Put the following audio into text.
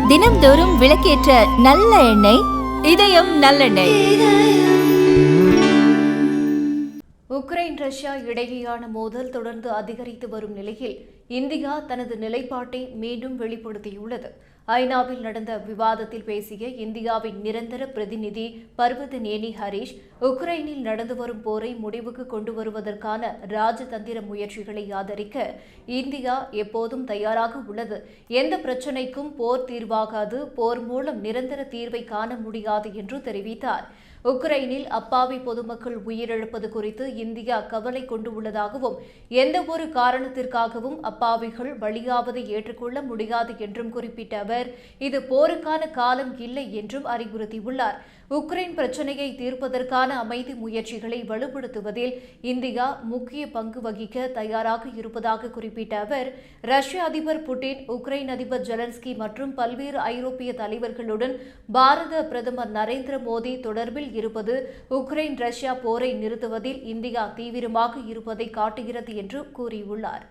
தினம்தோறும் விளக்கேற்ற நல்ல எண்ணெய் இதயம் நல்லெண்ணெய். உக்ரைன் ரஷ்யா இடையேயான மோதல் தொடர்ந்து அதிகரித்து வரும் நிலையில் இந்தியா தனது நிலைப்பாட்டை மீண்டும் வெளிப்படுத்தியுள்ளது. ஐநாவில் நடந்த விவாதத்தில் பேசிய இந்தியாவின் நிரந்தர பிரதிநிதி பர்வதநேனி ஹரீஷ், உக்ரைனில் நடந்து வரும் போரை முடிவுக்கு கொண்டு வருவதற்கான ராஜதந்திர முயற்சிகளை ஆதரிக்க இந்தியா எப்போதும் தயாராக உள்ளது. எந்த பிரச்சினைக்கும் போர் தீர்வாகாது, போர் மூலம் நிரந்தர தீர்வை காண முடியாது என்று தெரிவித்தார். உக்ரைனில் அப்பாவி பொதுமக்கள் உயிரிழப்பது குறித்து இந்தியா கவலை கொண்டு உள்ளதாகவும், எந்தவொரு காரணத்திற்காகவும் அப்பாவிகள் பலியாவதை ஏற்றுக்கொள்ள முடியாது என்றும் குறிப்பிட்ட அவர், இது போருக்கான காலம் இல்லை என்றும் அறிவுறுத்தியுள்ளார். உக்ரைன் பிரச்சினையை தீர்ப்பதற்கான அமைதி முயற்சிகளை வலுப்படுத்துவதில் இந்தியா முக்கிய பங்கு வகிக்க தயாராக இருப்பதாக குறிப்பிட்ட அவர், ரஷ்ய அதிபர் புட்டின், உக்ரைன் அதிபர் ஜெலன்ஸ்கி மற்றும் பல்வேறு ஐரோப்பிய தலைவர்களுடன் பாரத பிரதமர் நரேந்திர மோடி தொடர்பில் இருப்பது உக்ரைன் ரஷ்யா போரை நிறுத்துவதில் இந்தியா தீவிரமாக இருப்பதை காட்டுகிறது என்று கூறியுள்ளார்.